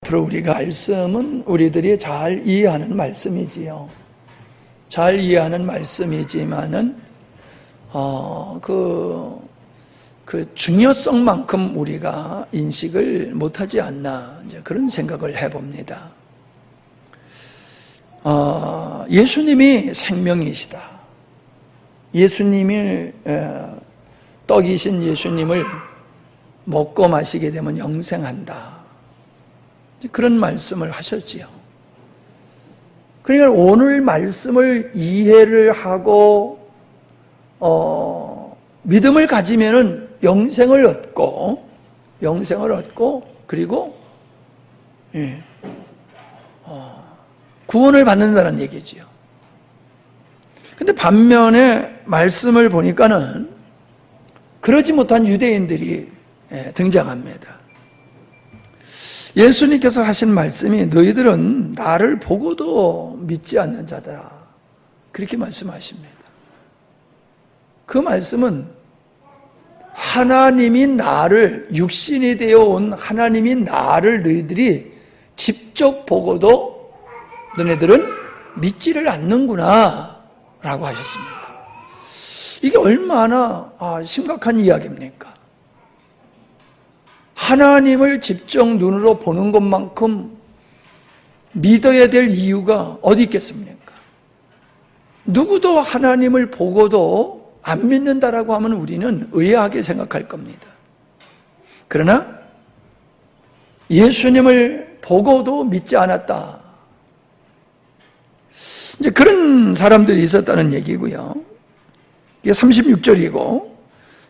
앞으로 우리가 말씀은 우리들이 잘 이해하는 말씀이지요. 잘 이해하는 말씀이지만은 그 중요성만큼 우리가 인식을 못하지 않나, 이제 그런 생각을 해봅니다. 예수님이 생명이시다. 예수님을 떡이신 예수님을 먹고 마시게 되면 영생한다. 그런 말씀을 하셨지요. 그러니까 오늘 말씀을 이해를 하고 믿음을 가지면은 영생을 얻고 그리고 구원을 받는다는 얘기지요. 근데 반면에 말씀을 보니까는 그러지 못한 유대인들이 등장합니다. 예수님께서 하신 말씀이 너희들은 나를 보고도 믿지 않는 자다, 그렇게 말씀하십니다. 그 말씀은 하나님이 나를, 육신이 되어 온 하나님이 나를 너희들이 직접 보고도 너네들은 믿지를 않는구나 라고 하셨습니다. 이게 얼마나 심각한 이야기입니까? 하나님을 직접 눈으로 보는 것만큼 믿어야 될 이유가 어디 있겠습니까? 누구도 하나님을 보고도 안 믿는다라고 하면 우리는 의아하게 생각할 겁니다. 그러나 예수님을 보고도 믿지 않았다, 이제 그런 사람들이 있었다는 얘기고요. 이게 36절이고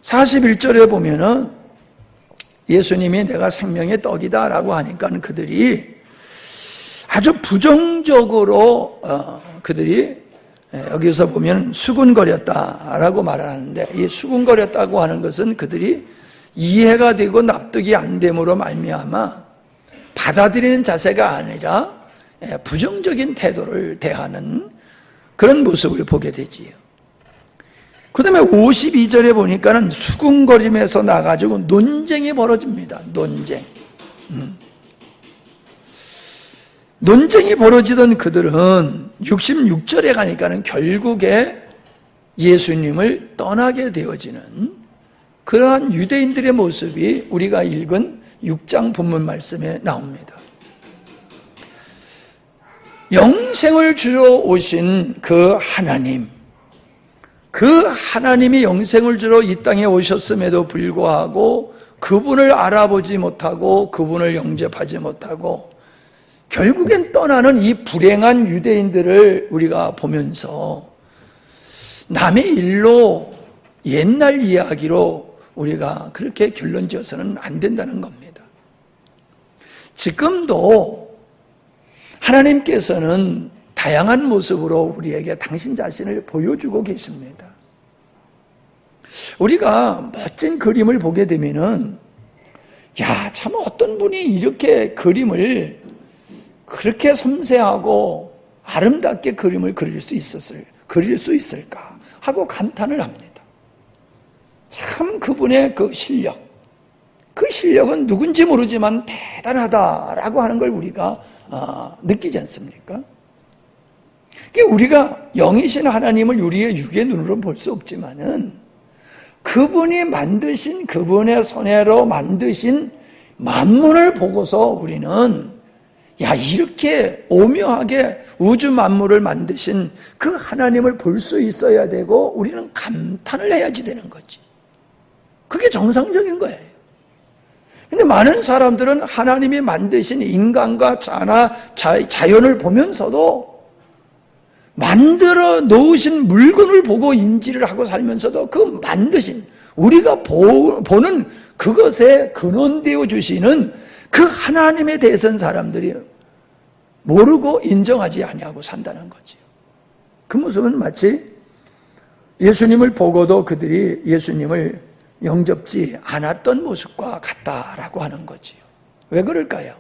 41절에 보면은 예수님이 내가 생명의 떡이다 라고 하니까 그들이 아주 부정적으로 그들이 여기서 보면 수군거렸다라고 말하는데, 이 수군거렸다고 하는 것은 그들이 이해가 되고 납득이 안 됨으로 말미암아 받아들이는 자세가 아니라 부정적인 태도를 대하는 그런 모습을 보게 되지요. 그 다음에 52절에 보니까는 수군거림에서 나가지고 논쟁이 벌어집니다. 논쟁이 벌어지던 그들은 66절에 가니까는 결국에 예수님을 떠나게 되어지는 그러한 유대인들의 모습이 우리가 읽은 6장 본문 말씀에 나옵니다. 영생을 주러 오신 그 하나님, 그 하나님이 영생을 주러 이 땅에 오셨음에도 불구하고 그분을 알아보지 못하고 그분을 영접하지 못하고 결국엔 떠나는 이 불행한 유대인들을 우리가 보면서 남의 일로, 옛날 이야기로 우리가 그렇게 결론 지어서는 안 된다는 겁니다. 지금도 하나님께서는 다양한 모습으로 우리에게 당신 자신을 보여주고 계십니다. 우리가 멋진 그림을 보게 되면은, 야, 참 어떤 분이 이렇게 그림을 그렇게 섬세하고 아름답게 그림을 그릴 수 있을까 하고 감탄을 합니다. 참 그분의 그 실력은 누군지 모르지만 대단하다라고 하는 걸 우리가 느끼지 않습니까? 우리가 영이신 하나님을 우리의 육의 눈으로 볼 수 없지만은 그분이 만드신, 그분의 손으로 만드신 만물을 보고서 우리는 이렇게 오묘하게 우주 만물을 만드신 그 하나님을 볼 수 있어야 되고 우리는 감탄을 해야지 되는 거지. 그게 정상적인 거예요. 근데 많은 사람들은 하나님이 만드신 인간과 자연을 보면서도 만들어 놓으신 물건을 보고 인지를 하고 살면서도 그 만드신, 우리가 보는 그것에 근원되어 주시는 그 하나님에 대해서는 사람들이 모르고 인정하지 아니하고 산다는 거죠. 그 모습은 마치 예수님을 보고도 그들이 예수님을 영접지 않았던 모습과 같다라고 하는 거지요. 왜 그럴까요?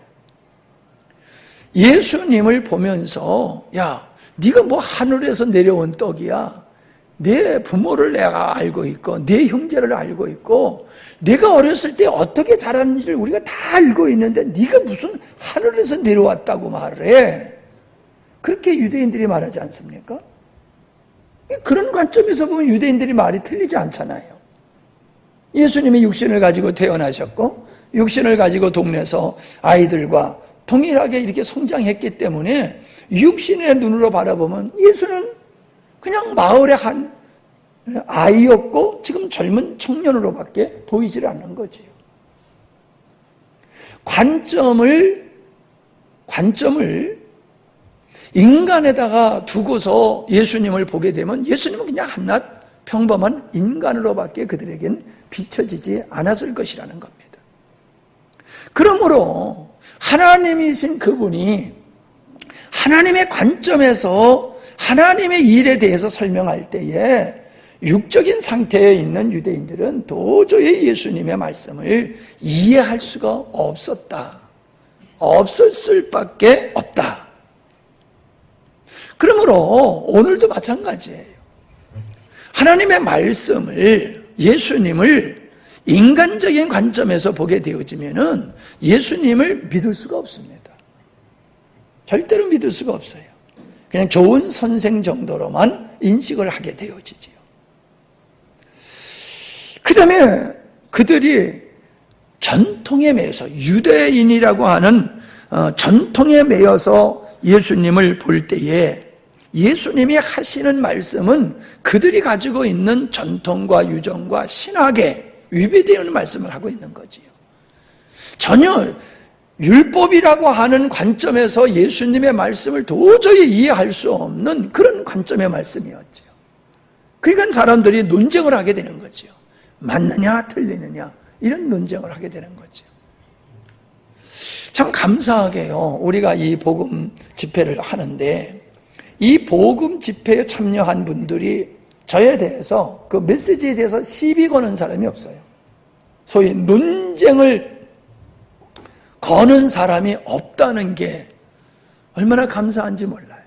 예수님을 보면서, 야, 네가 뭐 하늘에서 내려온 떡이야, 내 부모를 내가 알고 있고 내 형제를 알고 있고 내가 어렸을 때 어떻게 자랐는지를 우리가 다 알고 있는데 네가 무슨 하늘에서 내려왔다고 말을 해. 그렇게 유대인들이 말하지 않습니까? 그런 관점에서 보면 유대인들이 말이 틀리지 않잖아요. 예수님이 육신을 가지고 태어나셨고 육신을 가지고 동네에서 아이들과 동일하게 이렇게 성장했기 때문에 육신의 눈으로 바라보면 예수는 그냥 마을의 한 아이였고 지금 젊은 청년으로밖에 보이질 않는 거지요. 관점을 인간에다가 두고서 예수님을 보게 되면 예수님은 그냥 한낱 평범한 인간으로밖에 그들에겐 비춰지지 않았을 것이라는 겁니다. 그러므로 하나님이신 그분이 하나님의 관점에서 하나님의 일에 대해서 설명할 때에 육적인 상태에 있는 유대인들은 도저히 예수님의 말씀을 이해할 수가 없었다. 없었을 밖에 없다. 그러므로 오늘도 마찬가지예요. 하나님의 말씀을, 예수님을 인간적인 관점에서 보게 되어지면은 예수님을 믿을 수가 없습니다. 절대로 믿을 수가 없어요. 그냥 좋은 선생 정도로만 인식을 하게 되어지지요. 그 다음에 그들이 전통에 매여서 유대인이라고 하는 전통에 매여서 예수님을 볼 때에 예수님이 하시는 말씀은 그들이 가지고 있는 전통과 유정과 신학에 위배되는 말씀을 하고 있는 거지요. 전혀 율법이라고 하는 관점에서 예수님의 말씀을 도저히 이해할 수 없는 그런 관점의 말씀이었죠. 그러니까 사람들이 논쟁을 하게 되는 거죠. 맞느냐 틀리느냐 이런 논쟁을 하게 되는 거죠. 참 감사하게요. 우리가 이 복음 집회를 하는데 이 복음 집회에 참여한 분들이 저에 대해서 그 메시지에 대해서 시비 거는 사람이 없어요. 소위 논쟁을 거는 사람이 없다는 게 얼마나 감사한지 몰라요.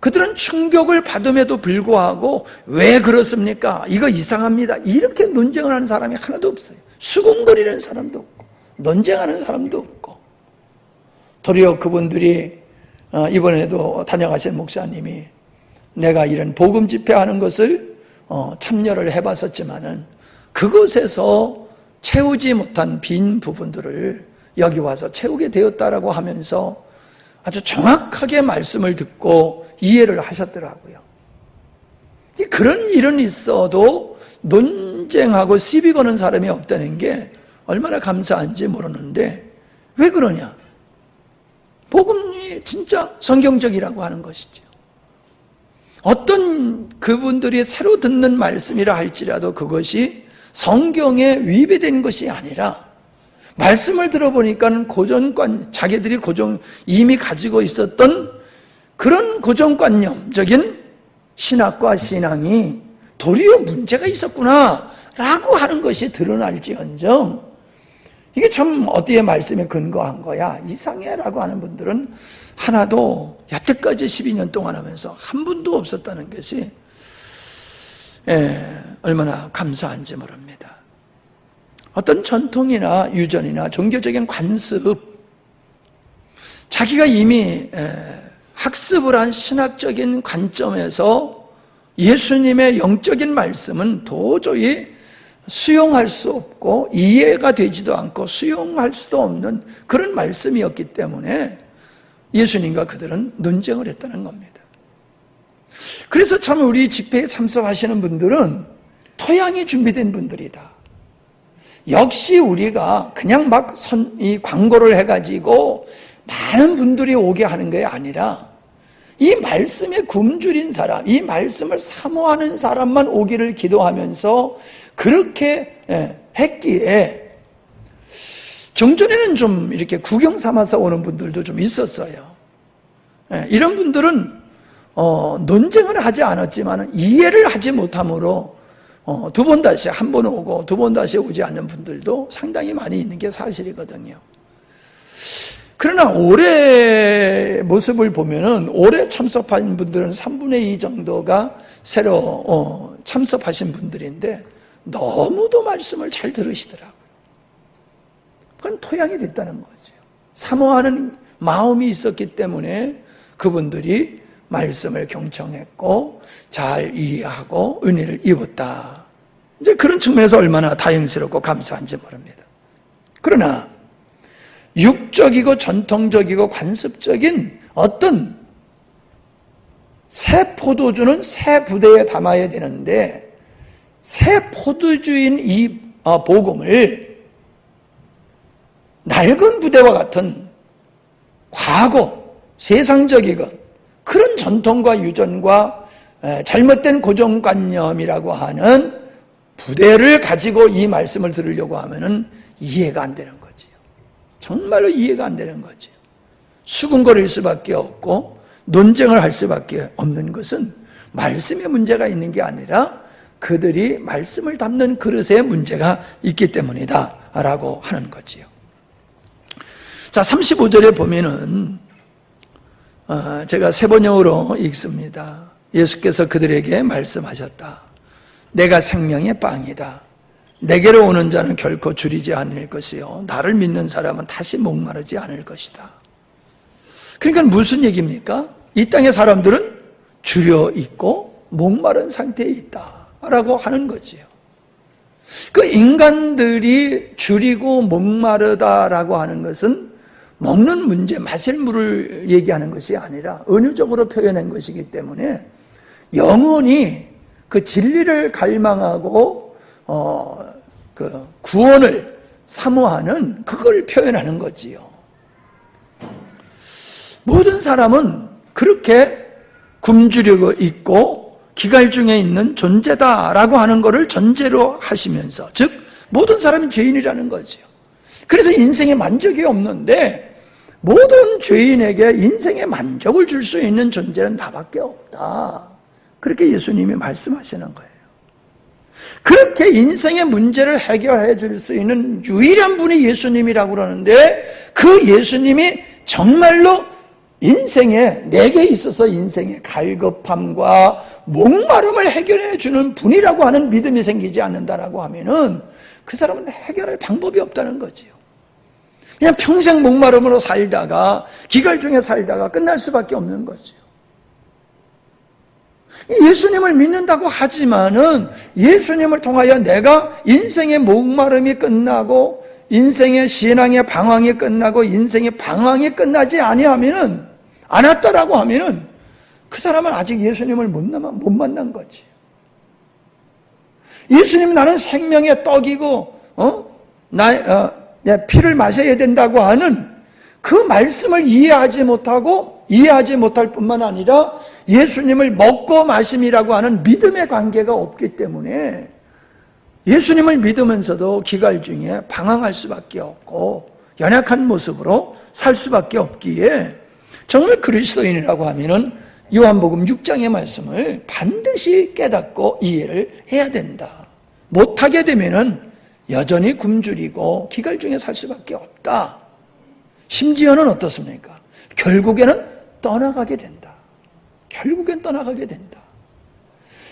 그들은 충격을 받음에도 불구하고 왜 그렇습니까? 이거 이상합니다. 이렇게 논쟁을 하는 사람이 하나도 없어요. 수군거리는 사람도 없고 논쟁하는 사람도 없고 도리어 그분들이 이번에도 다녀가신 목사님이 내가 이런 복음 집회하는 것을 참여를 해봤었지만은 그것에서 채우지 못한 빈 부분들을 여기 와서 채우게 되었다라고 하면서 아주 정확하게 말씀을 듣고 이해를 하셨더라고요. 그런 일은 있어도 논쟁하고 시비 거는 사람이 없다는 게 얼마나 감사한지 모르는데 왜 그러냐? 복음이 진짜 성경적이라고 하는 것이죠. 어떤 그분들이 새로 듣는 말씀이라 할지라도 그것이 성경에 위배된 것이 아니라 말씀을 들어보니까 자기들이 이미 가지고 있었던 그런 고정관념적인 신학과 신앙이 도리어 문제가 있었구나 라고 하는 것이 드러날지언정 이게 참 어디에 말씀에 근거한 거야 이상해 라고 하는 분들은 하나도 여태까지 12년 동안 하면서 한 분도 없었다는 것이 얼마나 감사한지 모릅니다. 어떤 전통이나 유전이나 종교적인 관습 자기가 이미 학습을 한 신학적인 관점에서 예수님의 영적인 말씀은 도저히 수용할 수 없고 이해가 되지도 않고 수용할 수도 없는 그런 말씀이었기 때문에 예수님과 그들은 논쟁을 했다는 겁니다. 그래서 참 우리 집회에 참석하시는 분들은 토양이 준비된 분들이다. 역시 우리가 그냥 막 이 광고를 해가지고 많은 분들이 오게 하는 게 아니라 이 말씀에 굶주린 사람, 이 말씀을 사모하는 사람만 오기를 기도하면서 그렇게 했기에 종전에는 좀 이렇게 구경 삼아서 오는 분들도 좀 있었어요. 이런 분들은 논쟁을 하지 않았지만 이해를 하지 못함으로 두 번 다시 한 번 오고 두 번 다시 오지 않는 분들도 상당히 많이 있는 게 사실이거든요. 그러나 올해 모습을 보면은 올해 참석한 분들은 3분의 2 정도가 새로 참석하신 분들인데 너무도 말씀을 잘 들으시더라고요. 그건 토양이 됐다는 거죠. 사모하는 마음이 있었기 때문에 그분들이 말씀을 경청했고 잘 이해하고 은혜를 입었다. 이제 그런 측면에서 얼마나 다행스럽고 감사한지 모릅니다. 그러나 육적이고 전통적이고 관습적인 어떤 새 포도주는 새 부대에 담아야 되는데 새 포도주인 이 복음을 낡은 부대와 같은 과거 세상적이건 그런 전통과 유전과 잘못된 고정관념이라고 하는 부대를 가지고 이 말씀을 들으려고 하면은 이해가 안 되는 거지요. 정말로 이해가 안 되는 거지요. 수근거릴 수밖에 없고 논쟁을 할 수밖에 없는 것은 말씀에 문제가 있는 게 아니라 그들이 말씀을 담는 그릇에 문제가 있기 때문이다 라고 하는 거지요. 자, 35절에 보면은 제가 세 번역으로 읽습니다. 예수께서 그들에게 말씀하셨다. 내가 생명의 빵이다. 내게로 오는 자는 결코 줄이지 않을 것이요 나를 믿는 사람은 다시 목마르지 않을 것이다. 그러니까 무슨 얘기입니까? 이 땅의 사람들은 줄여 있고 목마른 상태에 있다라고 하는 거지요. 그 인간들이 줄이고 목마르다라고 하는 것은 먹는 문제, 마실 물을 얘기하는 것이 아니라 은유적으로 표현한 것이기 때문에 영원히 그 진리를 갈망하고 그 구원을 사모하는 그걸 표현하는 거지요. 모든 사람은 그렇게 굶주리고 있고 기갈 중에 있는 존재다라고 하는 것을 전제로 하시면서, 즉 모든 사람이 죄인이라는 거지요. 그래서 인생에 만족이 없는데 모든 죄인에게 인생의 만족을 줄 수 있는 존재는 나밖에 없다. 그렇게 예수님이 말씀하시는 거예요. 그렇게 인생의 문제를 해결해 줄 수 있는 유일한 분이 예수님이라고 그러는데 그 예수님이 정말로 인생에, 내게 있어서 인생의 갈급함과 목마름을 해결해 주는 분이라고 하는 믿음이 생기지 않는다라고 하면은 그 사람은 해결할 방법이 없다는 거지요. 그냥 평생 목마름으로 살다가 기갈 중에 살다가 끝날 수밖에 없는 거지요. 예수님을 믿는다고 하지만은 예수님을 통하여 내가 인생의 목마름이 끝나고 인생의 신앙의 방황이 끝나고 인생의 방황이 끝나지 않았다라고 하면은 그 사람은 아직 예수님을 못 만난 거지. 예수님 나는 생명의 떡이고 내 피를 마셔야 된다고 하는 그 말씀을 이해하지 못할 뿐만 아니라 예수님을 먹고 마심이라고 하는 믿음의 관계가 없기 때문에 예수님을 믿으면서도 기갈 중에 방황할 수밖에 없고 연약한 모습으로 살 수밖에 없기에 정말 그리스도인이라고 하면은 요한복음 6장의 말씀을 반드시 깨닫고 이해를 해야 된다. 못하게 되면은 여전히 굶주리고 기갈 중에 살 수밖에 없다. 심지어는 어떻습니까? 결국에는 떠나가게 된다. 결국엔 떠나가게 된다.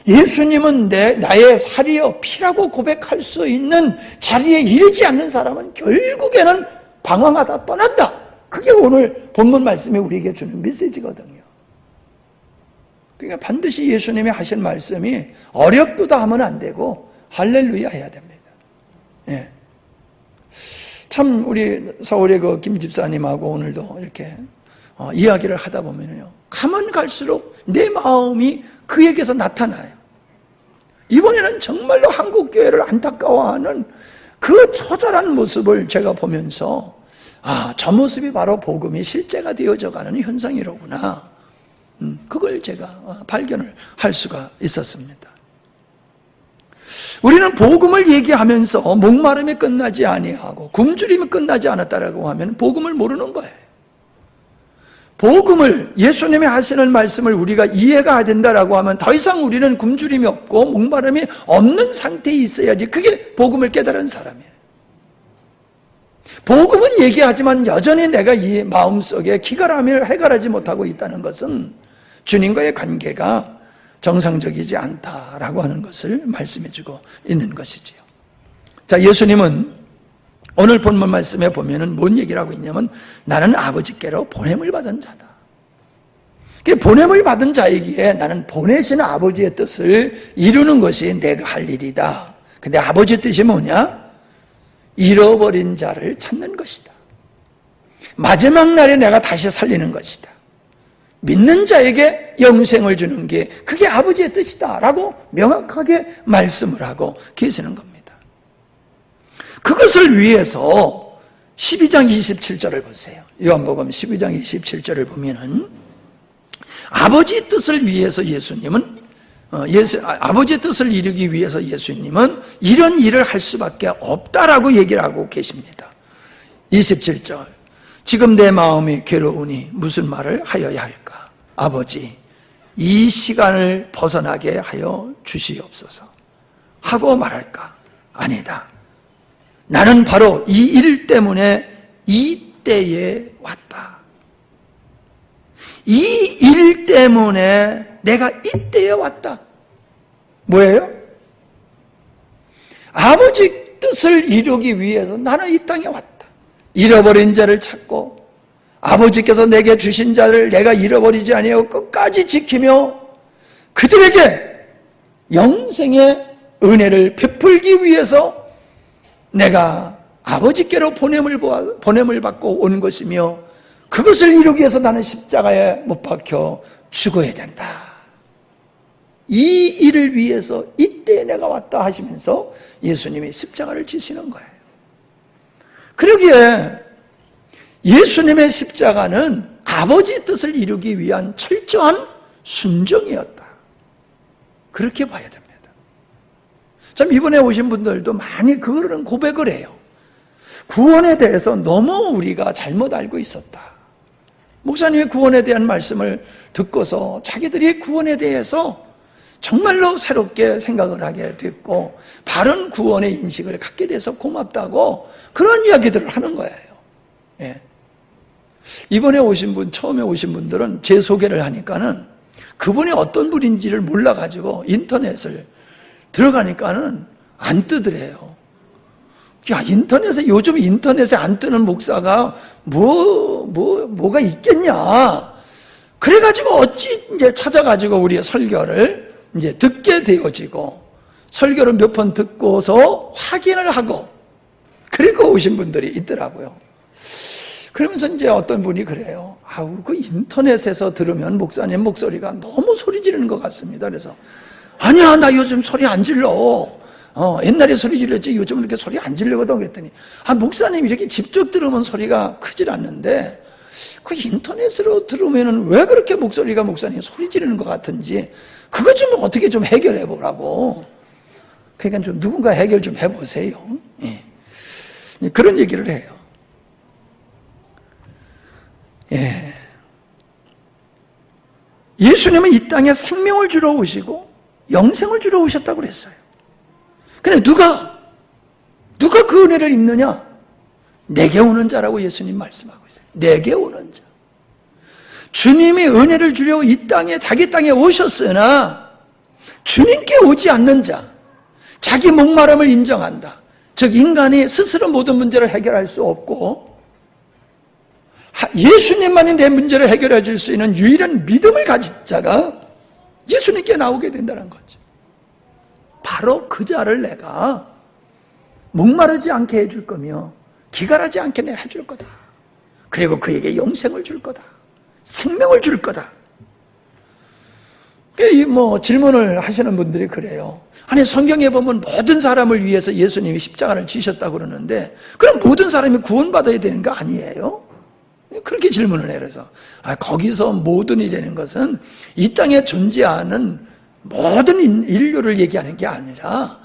예수님은 나의 살이요 피라고 고백할 수 있는 자리에 이르지 않는 사람은 결국에는 방황하다 떠난다. 그게 오늘 본문 말씀이 우리에게 주는 메시지거든요. 그러니까 반드시 예수님이 하신 말씀이 어렵도다 하면 안 되고 할렐루야 해야 됩니다. 예. 참 우리 서울의 그 김 집사님하고 오늘도 이렇게 이야기를 하다 보면요, 가면 갈수록 내 마음이 그에게서 나타나요. 이번에는 정말로 한국 교회를 안타까워하는 그 처절한 모습을 제가 보면서 저 모습이 바로 복음이 실제가 되어져가는 현상이로구나. 그걸 제가 발견을 할 수가 있었습니다. 우리는 복음을 얘기하면서 목마름이 끝나지 아니하고 굶주림이 끝나지 않았다라고 하면 복음을 모르는 거예요. 복음을, 예수님이 하시는 말씀을 우리가 이해가 된다라고 하면 더 이상 우리는 굶주림이 없고 목마름이 없는 상태에 있어야지 그게 복음을 깨달은 사람이에요. 복음은 얘기하지만 여전히 내가 이 마음속에 기갈함을 해결하지 못하고 있다는 것은 주님과의 관계가 정상적이지 않다라고 하는 것을 말씀해주고 있는 것이지요. 자, 예수님은 오늘 본문 말씀에 보면은 뭔 얘기를 하고 있냐면 나는 아버지께로 보냄을 받은 자다. 보냄을 받은 자이기에 나는 보내시는 아버지의 뜻을 이루는 것이 내가 할 일이다. 근데 아버지의 뜻이 뭐냐? 잃어버린 자를 찾는 것이다. 마지막 날에 내가 다시 살리는 것이다. 믿는 자에게 영생을 주는 게 그게 아버지의 뜻이다 라고 명확하게 말씀을 하고 계시는 겁니다. 그것을 위해서 12장 27절을 보세요. 요한복음 12장 27절을 보면은 아버지의 뜻을 위해서 예수님은 아버지의 뜻을 이루기 위해서 예수님은 이런 일을 할 수밖에 없다라고 얘기를 하고 계십니다. 27절 지금 내 마음이 괴로우니 무슨 말을 하여야 할까? 아버지 이 시간을 벗어나게 하여 주시옵소서 하고 말할까? 아니다. 나는 바로 이 일 때문에 이때에 왔다. 이 일 때문에 내가 이때에 왔다. 뭐예요? 아버지 뜻을 이루기 위해서 나는 이 땅에 왔다. 잃어버린 자를 찾고 아버지께서 내게 주신 자를 내가 잃어버리지 아니하고 끝까지 지키며 그들에게 영생의 은혜를 베풀기 위해서 내가 아버지께로 보냄을 받고 온 것이며 그것을 이루기 위해서 나는 십자가에 못 박혀 죽어야 된다. 이 일을 위해서 이때에 내가 왔다 하시면서 예수님이 십자가를 지시는 거예요. 그러기에 예수님의 십자가는 아버지의 뜻을 이루기 위한 철저한 순종이었다. 그렇게 봐야 됩니다. 참 이번에 오신 분들도 많이 그런 고백을 해요. 구원에 대해서 너무 우리가 잘못 알고 있었다. 목사님의 구원에 대한 말씀을 듣고서 자기들이 구원에 대해서 정말로 새롭게 생각을 하게 됐고 바른 구원의 인식을 갖게 돼서 고맙다고 그런 이야기들을 하는 거예요. 예. 이번에 오신 분, 처음에 오신 분들은 제 소개를 하니까는 그분이 어떤 분인지를 몰라가지고 인터넷을 들어가니까는 안 뜨더래요. 야, 요즘 인터넷에 안 뜨는 목사가 뭐가 있겠냐. 그래가지고 어찌 이제 찾아가지고 우리의 설교를 이제 듣게 되어지고 설교를 몇 번 듣고서 확인을 하고 그리고 오신 분들이 있더라고요. 그러면서 이제 어떤 분이 그래요. 그 인터넷에서 들으면 목사님 목소리가 너무 소리 지르는 것 같습니다. 그래서 아니야, 나 요즘 소리 안 질러. 옛날에 소리 질렀지 요즘은 이렇게 소리 안 질르거든. 그랬더니 목사님 이렇게 직접 들으면 소리가 크질 않는데 그 인터넷으로 들으면은 왜 그렇게 목사님 소리 지르는 것 같은지 그것 좀 어떻게 좀 해결해 보라고. 그러니까 좀 누군가 해결 좀 해보세요. 예. 그런 얘기를 해요. 예. 예수님은 이 땅에 생명을 주러 오시고 영생을 주러 오셨다고 그랬어요. 근데 누가 그 은혜를 입느냐? 내게 오는 자라고 예수님 말씀하고 있어요. 내게 오는 자. 주님이 은혜를 주려고 이 땅에 자기 땅에 오셨으나 주님께 오지 않는 자, 자기 목마름을 인정한다. 즉 인간이 스스로 모든 문제를 해결할 수 없고 예수님만이 내 문제를 해결해 줄 수 있는 유일한 믿음을 가진 자가 예수님께 나오게 된다는 거죠. 바로 그 자를 내가 목마르지 않게 해줄 거며 기갈하지 않게 내가 해줄 거다. 그리고 그에게 영생을 줄 거다. 생명을 줄 거다. 질문을 하시는 분들이 그래요. 아니 성경에 보면 모든 사람을 위해서 예수님이 십자가를 지셨다고 그러는데 그럼 모든 사람이 구원받아야 되는 거 아니에요? 그렇게 질문을 해요. 그래서 거기서 모든 이라는 것은 이 땅에 존재하는 모든 인류를 얘기하는 게 아니라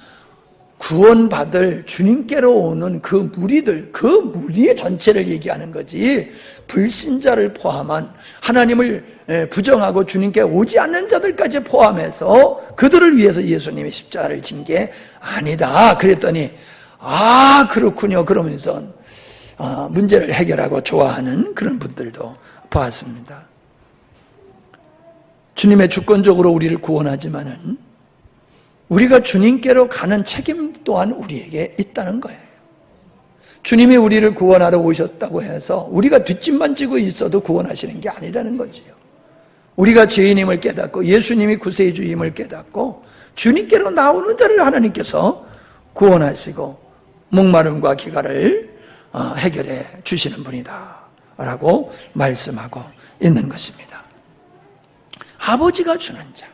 구원받을 주님께로 오는 그 무리의 전체를 얘기하는 거지 불신자를 포함한 하나님을 부정하고 주님께 오지 않는 자들까지 포함해서 그들을 위해서 예수님이 십자가를 진 게 아니다. 그랬더니 그렇군요. 그러면서 문제를 해결하고 좋아하는 그런 분들도 보았습니다. 주님의 주권적으로 우리를 구원하지만은 우리가 주님께로 가는 책임 또한 우리에게 있다는 거예요. 주님이 우리를 구원하러 오셨다고 해서 우리가 뒷짐만 지고 있어도 구원하시는 게 아니라는 거지요. 우리가 죄인임을 깨닫고 예수님이 구세주임을 깨닫고 주님께로 나오는 자를 하나님께서 구원하시고 목마름과 기갈을 해결해 주시는 분이다 라고 말씀하고 있는 것입니다. 아버지가 주는 자,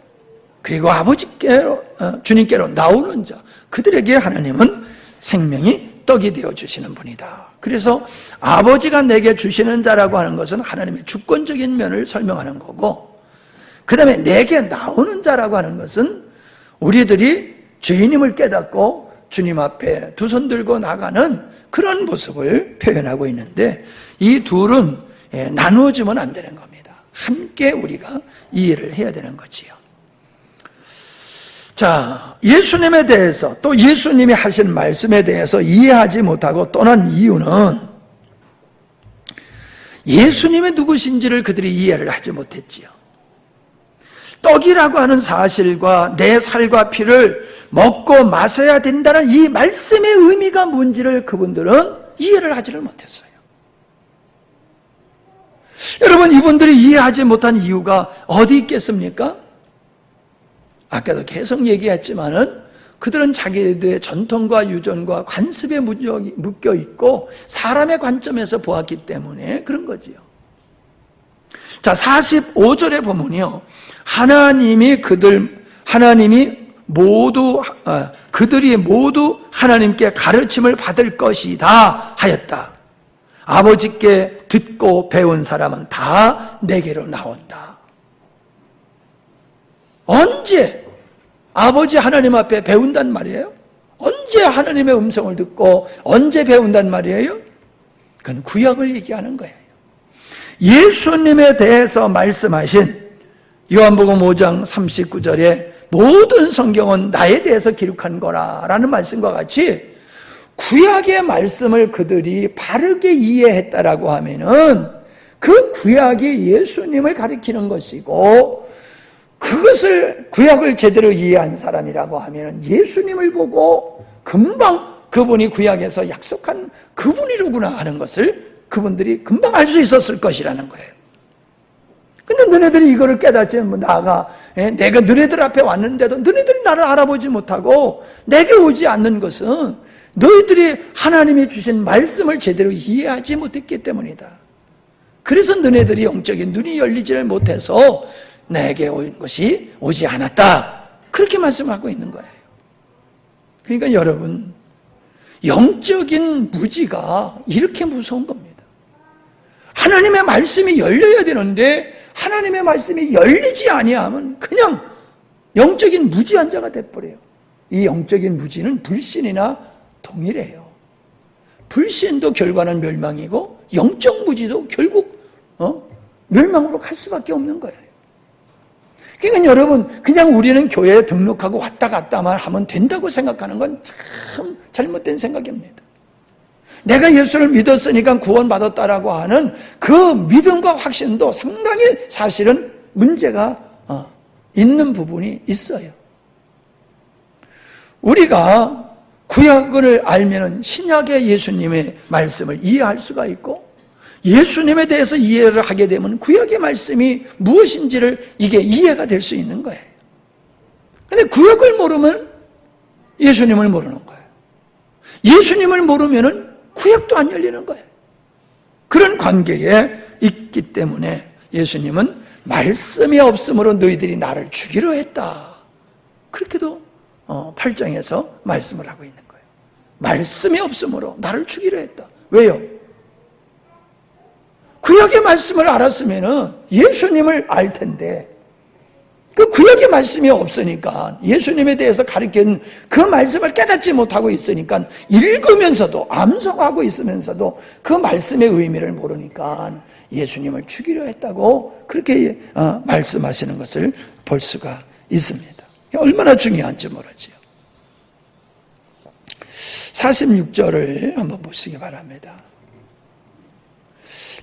그리고 아버지께로 주님께로 나오는 자, 그들에게 하나님은 생명이 떡이 되어 주시는 분이다. 그래서 아버지가 내게 주시는 자라고 하는 것은 하나님의 주권적인 면을 설명하는 거고, 그 다음에 내게 나오는 자라고 하는 것은 우리들이 죄인임을 깨닫고 주님 앞에 두 손 들고 나가는 그런 모습을 표현하고 있는데, 이 둘은 나누어지면 안 되는 겁니다. 함께 우리가 이해를 해야 되는 거지요. 자, 예수님에 대해서, 또 예수님이 하신 말씀에 대해서 이해하지 못하고 떠난 이유는 예수님의 누구신지를 그들이 이해를 하지 못했지요. 떡이라고 하는 사실과 내 살과 피를 먹고 마셔야 된다는 이 말씀의 의미가 뭔지를 그분들은 이해를 하지를 못했어요. 여러분, 이분들이 이해하지 못한 이유가 어디 있겠습니까? 아까도 계속 얘기했지만은 그들은 자기들의 전통과 유전과 관습에 묶여 있고 사람의 관점에서 보았기 때문에 그런 거지요. 자, 45절에 보면요, 그들이 모두 하나님께 가르침을 받을 것이다 하였다. 아버지께 듣고 배운 사람은 다 내게로 나온다. 언제 아버지 하나님 앞에 배운단 말이에요? 언제 하나님의 음성을 듣고 언제 배운단 말이에요? 그건 구약을 얘기하는 거예요. 예수님에 대해서 말씀하신 요한복음 5장 39절에 모든 성경은 나에 대해서 기록한 거라라는 말씀과 같이 구약의 말씀을 그들이 바르게 이해했다라고 하면은 그 구약이 예수님을 가리키는 것이고, 그것을 구약을 제대로 이해한 사람이라고 하면은 예수님을 보고 금방 그분이 구약에서 약속한 그분이로구나 하는 것을 그분들이 금방 알 수 있었을 것이라는 거예요. 근데 너네들이 이거를 깨닫지 내가 너네들 앞에 왔는데도 너네들이 나를 알아보지 못하고 내게 오지 않는 것은 너희들이 하나님이 주신 말씀을 제대로 이해하지 못했기 때문이다. 그래서 너네들이 영적인 눈이 열리지를 못해서 내게 온 것이 오지 않았다. 그렇게 말씀하고 있는 거예요. 그러니까 여러분, 영적인 무지가 이렇게 무서운 겁니다. 하나님의 말씀이 열려야 되는데 하나님의 말씀이 열리지 아니하면 그냥 영적인 무지한 자가 돼버려요. 이 영적인 무지는 불신이나 동일해요. 불신도 결과는 멸망이고 영적 무지도 결국 멸망으로 갈 수밖에 없는 거예요. 그러니까 여러분, 그냥 우리는 교회에 등록하고 왔다 갔다만 하면 된다고 생각하는 건 참 잘못된 생각입니다. 내가 예수를 믿었으니까 구원받았다라고 하는 그 믿음과 확신도 상당히 사실은 문제가 있는 부분이 있어요. 우리가 구약을 알면은 신약의 예수님의 말씀을 이해할 수가 있고, 예수님에 대해서 이해를 하게 되면 구약의 말씀이 무엇인지를 이게 이해가 될 수 있는 거예요. 근데 구약을 모르면 예수님을 모르는 거예요. 예수님을 모르면은 구약도 안 열리는 거예요. 그런 관계에 있기 때문에 예수님은 말씀이 없으므로 너희들이 나를 죽이려 했다. 그렇게도 8장에서 말씀을 하고 있는 거예요. 말씀이 없으므로 나를 죽이려 했다. 왜요? 구약의 말씀을 알았으면 예수님을 알 텐데, 그 구약의 말씀이 없으니까 예수님에 대해서 가르친 그 말씀을 깨닫지 못하고 있으니까 읽으면서도 암송하고 있으면서도 그 말씀의 의미를 모르니까 예수님을 죽이려 했다고 그렇게 말씀하시는 것을 볼 수가 있습니다. 얼마나 중요한지 모르지요. 46절을 한번 보시기 바랍니다.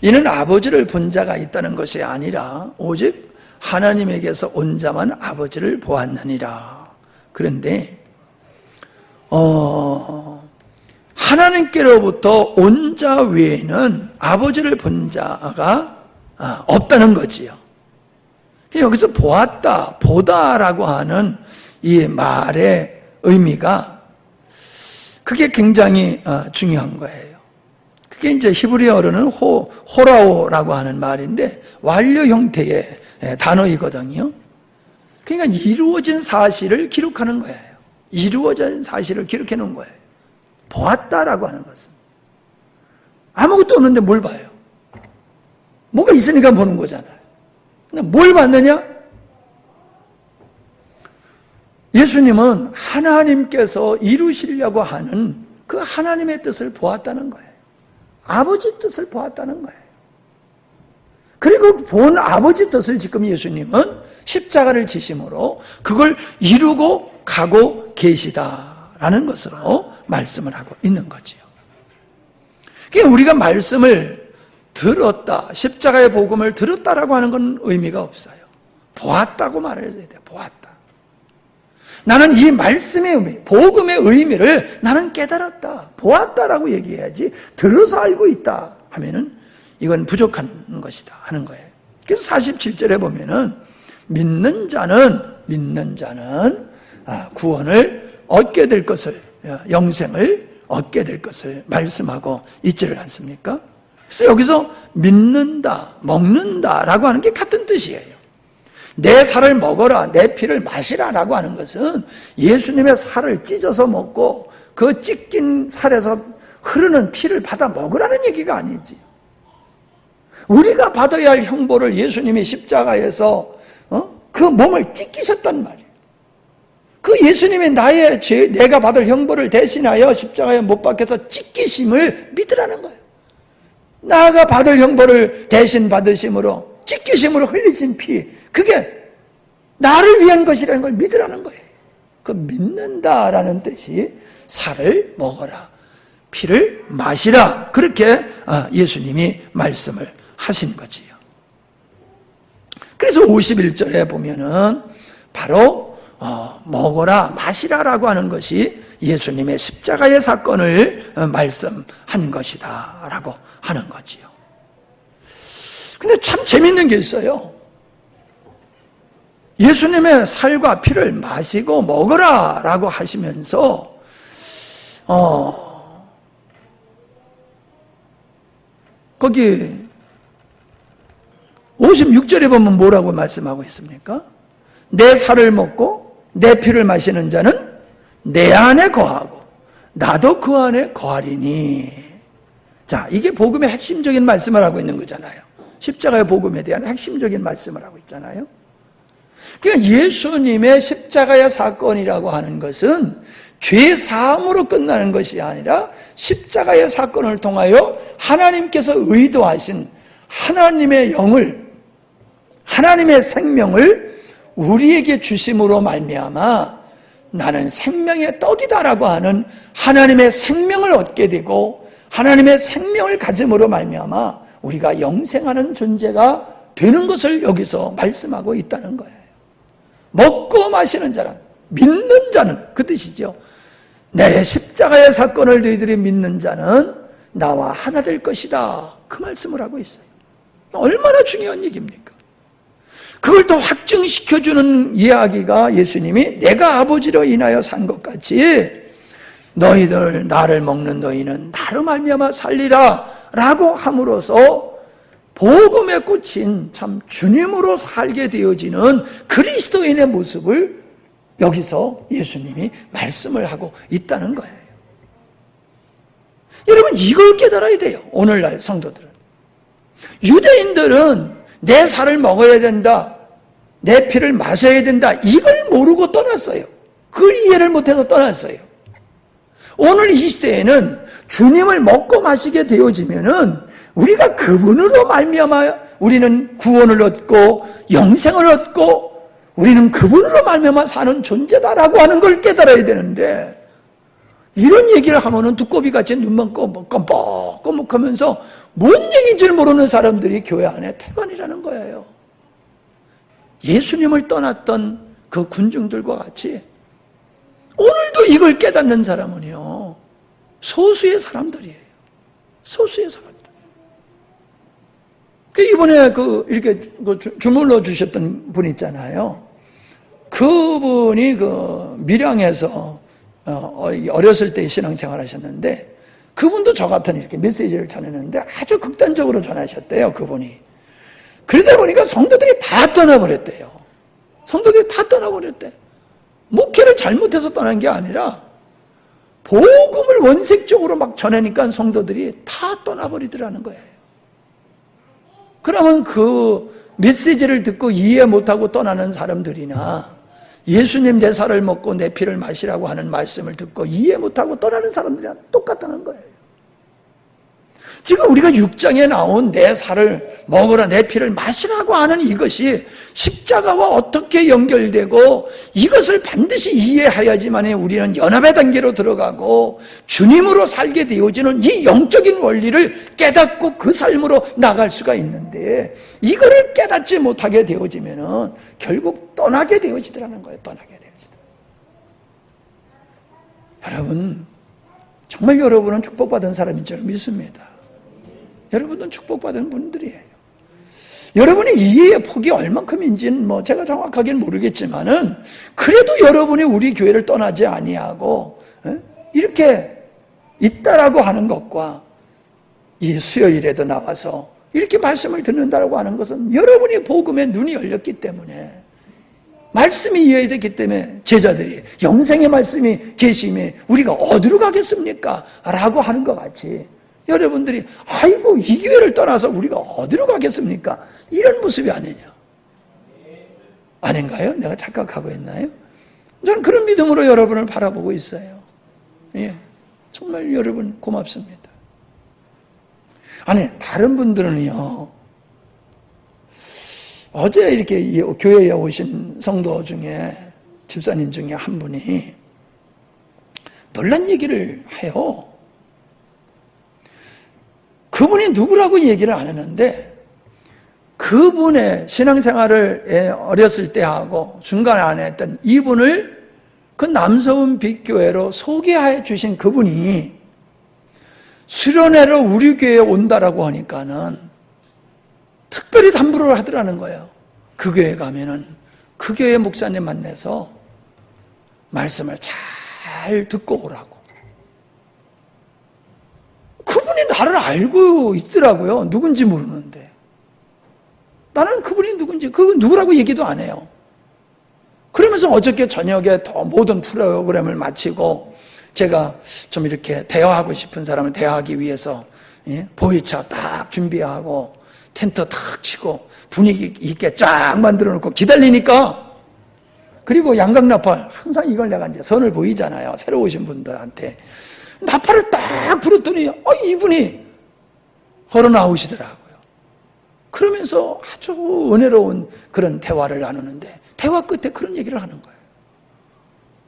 이는 아버지를 본 자가 있다는 것이 아니라 오직 하나님에게서 온 자만 아버지를 보았느니라. 그런데 하나님께로부터 온 자 외에는 아버지를 본 자가 없다는 거지요. 여기서 보았다, 보다라고 하는 이 말의 의미가 그게 굉장히 중요한 거예요. 그게 이제 히브리어로는 호라오라고 하는 말인데 완료 형태의 단어이거든요. 그러니까 이루어진 사실을 기록하는 거예요. 이루어진 사실을 기록해 놓은 거예요. 보았다라고 하는 것은 아무것도 없는데 뭘 봐요? 뭐가 있으니까 보는 거잖아요. 근데 뭘 봤느냐? 예수님은 하나님께서 이루시려고 하는 그 하나님의 뜻을 보았다는 거예요. 아버지 뜻을 보았다는 거예요. 그리고 본 아버지 뜻을 지금 예수님은 십자가를 지심으로 그걸 이루고 가고 계시다라는 것으로 말씀을 하고 있는 거지요. 그러니까 우리가 말씀을 들었다, 십자가의 복음을 들었다라고 하는 건 의미가 없어요. 보았다고 말해야 돼요. 보았다. 나는 이 말씀의 의미, 복음의 의미를 나는 깨달았다, 보았다라고 얘기해야지 들어서 알고 있다 하면은 이건 부족한 것이다 하는 거예요. 그래서 47절에 보면은 믿는 자는 구원을 얻게 될 것을, 영생을 얻게 될 것을 말씀하고 있지를 않습니까? 그래서 여기서 믿는다, 먹는다라고 하는 게 같은 뜻이에요. 내 살을 먹어라, 내 피를 마시라라고 하는 것은 예수님의 살을 찢어서 먹고 그 찢긴 살에서 흐르는 피를 받아 먹으라는 얘기가 아니지. 우리가 받아야 할 형벌을 예수님이 십자가에서 그 몸을 찢기셨단 말이에요. 그 예수님이 나의 죄, 내가 받을 형벌을 대신하여 십자가에 못 박혀서 찢기심을 믿으라는 거예요. 나가 받을 형벌을 대신 받으심으로, 찢기심으로 흘리신 피, 그게 나를 위한 것이라는 걸 믿으라는 거예요. 그 믿는다라는 뜻이 살을 먹어라, 피를 마시라, 그렇게 예수님이 말씀을 하신 거지요. 그래서 51절에 보면은 바로 먹어라, 마시라라고 하는 것이 예수님의 십자가의 사건을 말씀한 것이다 라고 하는 거지요. 근데 참 재밌는 게 있어요. 예수님의 살과 피를 마시고 먹어라 라고 하시면서 거기 56절에 보면 뭐라고 말씀하고 있습니까? 내 살을 먹고 내 피를 마시는 자는 내 안에 거하고 나도 그 안에 거하리니. 자, 이게 복음의 핵심적인 말씀을 하고 있는 거잖아요. 십자가의 복음에 대한 핵심적인 말씀을 하고 있잖아요. 그러니까 예수님의 십자가의 사건이라고 하는 것은 죄 사함으로 끝나는 것이 아니라 십자가의 사건을 통하여 하나님께서 의도하신 하나님의 영을, 하나님의 생명을 우리에게 주심으로 말미암아 나는 생명의 떡이다라고 하는 하나님의 생명을 얻게 되고 하나님의 생명을 가짐으로 말미암아 우리가 영생하는 존재가 되는 것을 여기서 말씀하고 있다는 거예요. 먹고 마시는 자는, 믿는 자는, 그 뜻이죠. 내 십자가의 사건을 너희들이 믿는 자는 나와 하나 될 것이다, 그 말씀을 하고 있어요. 얼마나 중요한 얘기입니까? 그걸 또 확증시켜주는 이야기가 예수님이 내가 아버지로 인하여 산 것 같이 너희들 나를 먹는 너희는 나로 말미암아 살리라 라고 함으로써 복음에 꽂힌 참 주님으로 살게 되어지는 그리스도인의 모습을 여기서 예수님이 말씀을 하고 있다는 거예요. 여러분, 이걸 깨달아야 돼요. 오늘날 성도들은. 유대인들은 내 살을 먹어야 된다, 내 피를 마셔야 된다, 이걸 모르고 떠났어요. 그걸 이해를 못해서 떠났어요. 오늘 이 시대에는 주님을 먹고 마시게 되어지면은 우리가 그분으로 말미암아 우리는 구원을 얻고 영생을 얻고 우리는 그분으로 말미암아 사는 존재다라고 하는 걸 깨달아야 되는데, 이런 얘기를 하면은 두꺼비같이 눈만 껌뻑껌뻑하면서 뭔 얘기인지를 모르는 사람들이 교회 안에 태반이라는 거예요. 예수님을 떠났던 그 군중들과 같이 오늘도 이걸 깨닫는 사람은요, 소수의 사람들이에요. 소수의 사람들. 이번에 이렇게 주물러 주셨던 분 있잖아요. 그분이 밀양에서 어렸을 때 신앙생활 하셨는데, 그분도 저 같은 이렇게 메시지를 전했는데 아주 극단적으로 전하셨대요, 그분이. 그러다 보니까 성도들이 다 떠나버렸대요. 성도들이 다 떠나버렸대. 목회를 잘못해서 떠난 게 아니라 복음을 원색적으로 막 전하니까 성도들이 다 떠나버리더라는 거예요. 그러면 그 메시지를 듣고 이해 못하고 떠나는 사람들이나 예수님 내 살을 먹고 내 피를 마시라고 하는 말씀을 듣고 이해 못하고 떠나는 사람들이랑 똑같다는 거예요. 지금 우리가 6장에 나온 내 살을 먹으라 내 피를 마시라고 하는 이것이 십자가와 어떻게 연결되고 이것을 반드시 이해해야지만 우리는 연합의 단계로 들어가고 주님으로 살게 되어지는 이 영적인 원리를 깨닫고 그 삶으로 나갈 수가 있는데, 이거를 깨닫지 못하게 되어지면 결국 떠나게 되어지더라는 거예요. 떠나게 되어지더라. 여러분, 정말 여러분은 축복받은 사람인 줄 믿습니다. 여러분은 축복받은 분들이에요. 여러분의 이해의 폭이 얼만큼인지는 제가 정확하게는 모르겠지만은, 그래도 여러분이 우리 교회를 떠나지 아니하고 이렇게 있다라고 하는 것과 이 수요일에도 나와서 이렇게 말씀을 듣는다라고 하는 것은 여러분이 복음에 눈이 열렸기 때문에, 말씀이 이해되기 때문에 제자들이 영생의 말씀이 계심에 우리가 어디로 가겠습니까? 라고 하는 것 같이 여러분들이 아이고 이 교회를 떠나서 우리가 어디로 가겠습니까? 이런 모습이 아니냐? 아닌가요? 내가 착각하고 있나요? 저는 그런 믿음으로 여러분을 바라보고 있어요. 예, 정말 여러분 고맙습니다. 아니, 다른 분들은요, 어제 이렇게 교회에 오신 성도 중에, 집사님 중에 한 분이 놀란 얘기를 해요. 그분이 누구라고 얘기를 안 했는데, 그분의 신앙생활을 어렸을 때 하고 중간에 안 했던 이분을 그 남서운 빛교회로 소개해 주신 그분이 수련회로 우리 교회에 온다라고 하니까는 특별히 담부를 하더라는 거예요. 그 교회 가면은 그 교회 목사님 만나서 말씀을 잘 듣고 오라고. 그분이 나를 알고 있더라고요. 누군지 모르는데. 나는 그분이 누군지, 그 누구라고 얘기도 안 해요. 그러면서 어저께 저녁에 더 모든 프로그램을 마치고 제가 좀 이렇게 대화하고 싶은 사람을 대화하기 위해서 보이차 딱 준비하고 텐트 탁 치고 분위기 있게 쫙 만들어 놓고 기다리니까, 그리고 양각나팔, 항상 이걸 내가 이제 선을 보이잖아요. 새로 오신 분들한테. 나팔을 딱 불었더니 이분이 걸어 나오시더라고요. 그러면서 아주 은혜로운 그런 대화를 나누는데, 대화 끝에 그런 얘기를 하는 거예요.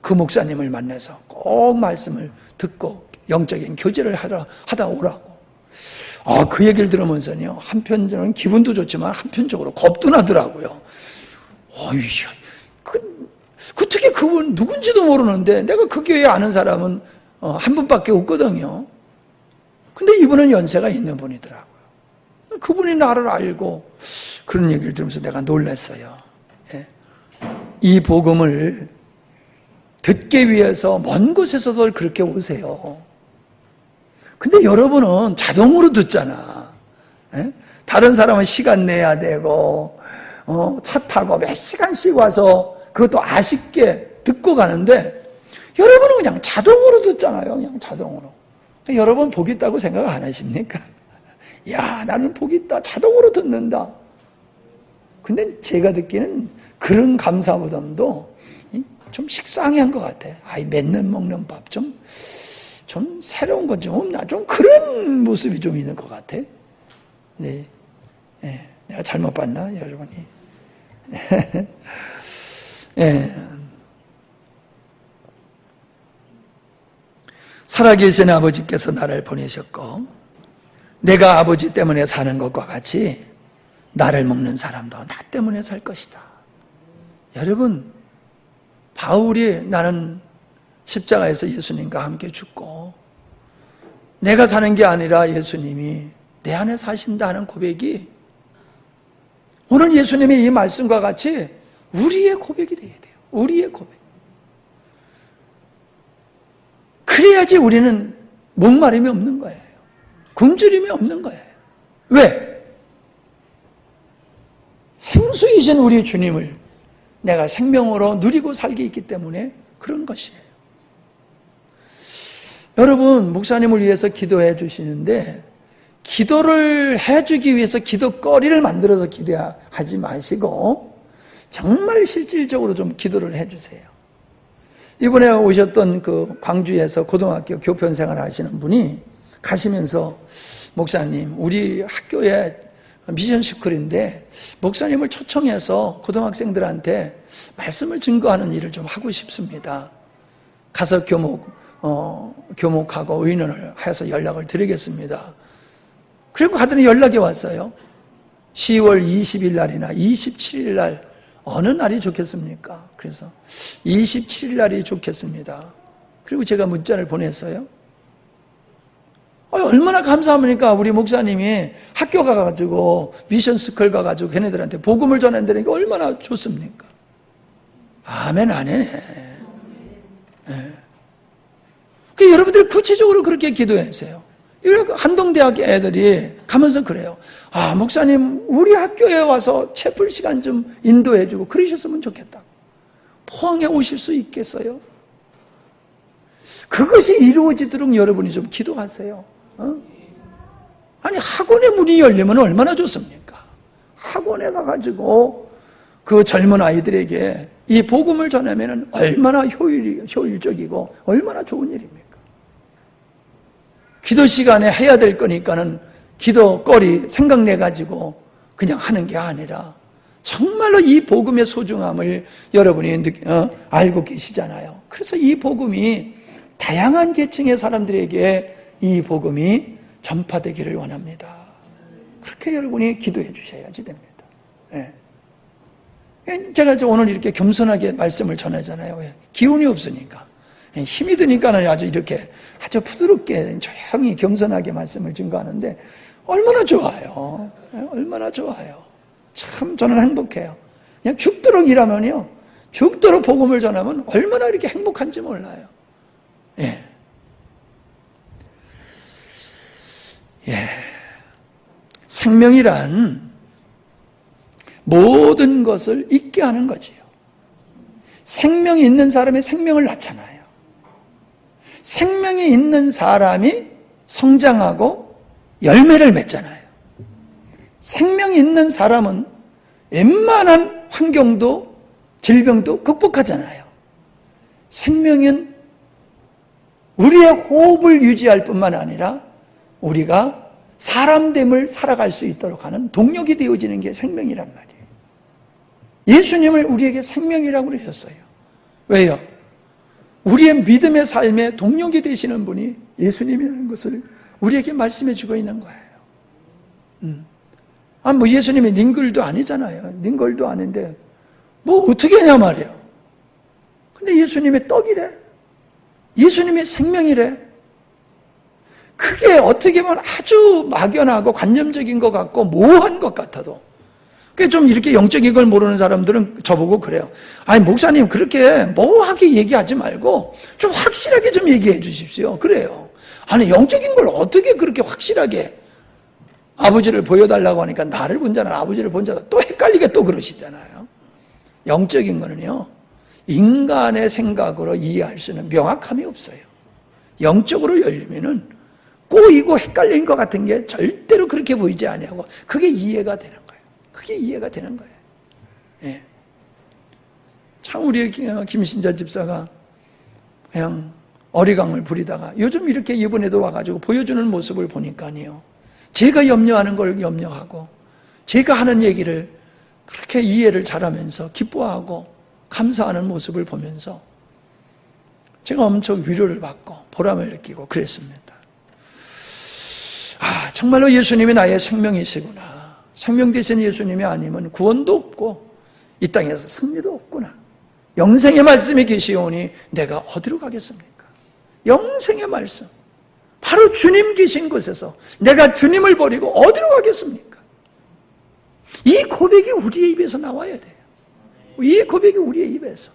그 목사님을 만나서 꼭 말씀을 듣고 영적인 교제를 하다 오라고. 그 얘기를 들으면서요, 한편으로는 기분도 좋지만 한편적으로 겁도 나더라고요. 특히 그분 누군지도 모르는데 내가 그 교회에 아는 사람은 한 분밖에 없거든요. 근데 이분은 연세가 있는 분이더라고요. 그분이 나를 알고 그런 얘기를 들으면서 내가 놀랐어요. 예. 이 복음을 듣기 위해서 먼 곳에서도 그렇게 오세요. 근데 여러분은 자동으로 듣잖아. 예? 다른 사람은 시간 내야 되고 차 타고 몇 시간씩 와서 그것도 아쉽게 듣고 가는데, 여러분은 그냥 자동으로 듣잖아요. 그냥 자동으로. 여러분 복 있다고 생각 안 하십니까? 야, 나는 복 있다. 자동으로 듣는다. 근데 제가 듣기는 그런 감사보다도 좀 식상한 것 같아. 맨날 먹는 밥 좀 새로운 건 좀 없나? 좀 그런 모습이 좀 있는 것 같아. 네. 네. 내가 잘못 봤나, 여러분이? 네. 살아계신 아버지께서 나를 보내셨고, 내가 아버지 때문에 사는 것과 같이 나를 먹는 사람도 나 때문에 살 것이다. 여러분, 바울이 나는 십자가에서 예수님과 함께 죽고 내가 사는 게 아니라 예수님이 내 안에 사신다 하는 고백이 오늘 예수님의 이 말씀과 같이 우리의 고백이 되어야 돼요. 우리의 고백. 그래야지 우리는 목마름이 없는 거예요. 굶주림이 없는 거예요. 왜? 생수이신 우리 주님을 내가 생명으로 누리고 살게 있기 때문에 그런 것이에요. 여러분, 목사님을 위해서 기도해 주시는데 기도를 해주기 위해서 기도거리를 만들어서 기도하지 마시고 정말 실질적으로 좀 기도를 해주세요. 이번에 오셨던 그 광주에서 고등학교 교편 생활 하시는 분이 가시면서 목사님, 우리 학교에 미션스쿨인데 목사님을 초청해서 고등학생들한테 말씀을 증거하는 일을 좀 하고 싶습니다. 가서 교목하고 의논을 해서 연락을 드리겠습니다. 그리고 하더니 연락이 왔어요. 10월 20일 날이나 27일 날 어느 날이 좋겠습니까? 그래서 27일 날이 좋겠습니다. 그리고 제가 문자를 보냈어요. 얼마나 감사합니까? 우리 목사님이 학교 가가지고 미션스쿨 가가지고 걔네들한테 복음을 전한다는 게 얼마나 좋습니까? 아멘 안 해. 네. 그 여러분들이 구체적으로 그렇게 기도했어요. 한동대학교 애들이 가면서 그래요. 아, 목사님 우리 학교에 와서 채플 시간 좀 인도해주고 그러셨으면 좋겠다. 포항에 오실 수 있겠어요? 그것이 이루어지도록 여러분이 좀 기도하세요. 아니, 학원의 문이 열리면 얼마나 좋습니까? 학원에 가가지고 그 젊은 아이들에게 이 복음을 전하면 얼마나 효율적이고 얼마나 좋은 일입니까? 기도 시간에 해야 될 거니까는 기도거리 생각내가지고 그냥 하는 게 아니라 정말로 이 복음의 소중함을 여러분이 알고 계시잖아요. 그래서 이 복음이 다양한 계층의 사람들에게 이 복음이 전파되기를 원합니다. 그렇게 여러분이 기도해 주셔야지 됩니다. 네. 제가 오늘 이렇게 겸손하게 말씀을 전하잖아요. 왜? 기운이 없으니까. 힘이 드니까는 아주 부드럽게 조용히 겸손하게 말씀을 증거하는데 얼마나 좋아요. 얼마나 좋아요. 참 저는 행복해요. 그냥 죽도록 일하면요. 죽도록 복음을 전하면 얼마나 이렇게 행복한지 몰라요. 예. 예. 생명이란 모든 것을 있게 하는 거지요. 생명이 있는 사람이 생명을 낳잖아요. 생명이 있는 사람이 성장하고 열매를 맺잖아요. 생명이 있는 사람은 웬만한 환경도 질병도 극복하잖아요. 생명은 우리의 호흡을 유지할 뿐만 아니라 우리가 사람됨을 살아갈 수 있도록 하는 동력이 되어지는 게 생명이란 말이에요. 예수님을 우리에게 생명이라고 그러셨어요. 왜요? 우리의 믿음의 삶에 동력이 되시는 분이 예수님이라는 것을 우리에게 말씀해 주고 있는 거예요. 예수님이 닌글도 아니잖아요. 닌글도 아닌데 어떻게 하냐 말이에요. 근데 예수님의 떡이래. 예수님의 생명이래. 그게 어떻게 보면 아주 막연하고 관념적인 것 같고 모호한 것 같아도 좀 이렇게 영적인 걸 모르는 사람들은 저보고 그래요. 아니, 목사님 그렇게 모호하게 얘기하지 말고 좀 확실하게 좀 얘기해 주십시오. 그래요. 아니, 영적인 걸 어떻게 그렇게 확실하게 아버지를 보여달라고 하니까 나를 본 자는 아버지를 본 자다. 또 헷갈리게 또 그러시잖아요. 영적인 거는요, 인간의 생각으로 이해할 수는 명확함이 없어요. 영적으로 열리면은 꼬이고 헷갈린 것 같은 게 절대로 그렇게 보이지 아니하고 그게 이해가 되는 거예요. 그게 이해가 되는 거예요. 예. 참 우리 김신자 집사가 그냥 어리광을 부리다가 요즘 이렇게 이번에도 와가지고 보여주는 모습을 보니까요, 제가 염려하는 걸 염려하고 제가 하는 얘기를 그렇게 이해를 잘하면서 기뻐하고 감사하는 모습을 보면서 제가 엄청 위로를 받고 보람을 느끼고 그랬습니다. 아, 정말로 예수님이 나의 생명이시구나. 생명 되신 예수님이 아니면 구원도 없고 이 땅에서 승리도 없구나. 영생의 말씀이 계시오니 내가 어디로 가겠습니까? 영생의 말씀, 바로 주님 계신 곳에서 내가 주님을 버리고 어디로 가겠습니까? 이 고백이 우리의 입에서 나와야 돼요. 이 고백이 우리의 입에서.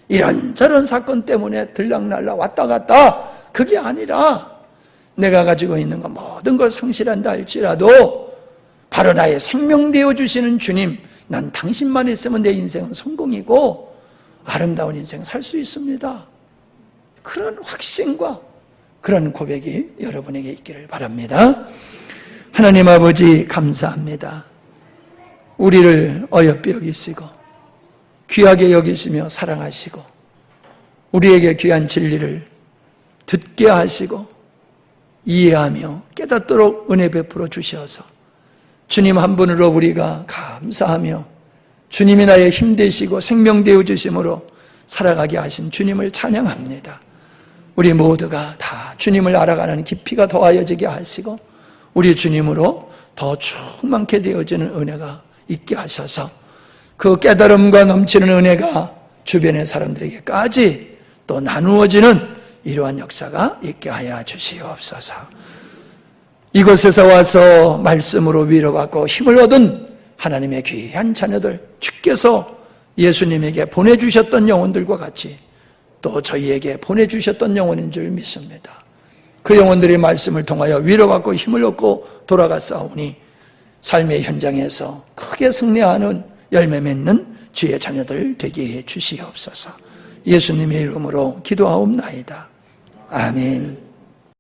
이런저런 사건 때문에 들락날락 왔다 갔다, 그게 아니라 내가 가지고 있는 것 모든 걸 상실한다 할지라도 바로 나의 생명 되어주시는 주님, 난 당신만 있으면 내 인생은 성공이고 아름다운 인생 살 수 있습니다. 그런 확신과 그런 고백이 여러분에게 있기를 바랍니다. 하나님 아버지 감사합니다. 우리를 어여삐 여기시고 귀하게 여기시며 사랑하시고 우리에게 귀한 진리를 듣게 하시고 이해하며 깨닫도록 은혜 베풀어 주셔서 주님 한 분으로 우리가 감사하며 주님이 나의 힘 되시고 생명 되어 주심으로 살아가게 하신 주님을 찬양합니다. 우리 모두가 다 주님을 알아가는 깊이가 더하여지게 하시고 우리 주님으로 더 충만케 되어지는 은혜가 있게 하셔서 그 깨달음과 넘치는 은혜가 주변의 사람들에게까지 또 나누어지는 이러한 역사가 있게 하여 주시옵소서. 이곳에서 와서 말씀으로 위로받고 힘을 얻은 하나님의 귀한 자녀들, 주께서 예수님에게 보내주셨던 영혼들과 같이 또 저희에게 보내주셨던 영혼인 줄 믿습니다. 그 영혼들의 말씀을 통하여 위로받고 힘을 얻고 돌아갔사오니 삶의 현장에서 크게 승리하는 열매 맺는 주의 자녀들 되게 해 주시옵소서. 예수님의 이름으로 기도하옵나이다. 아멘.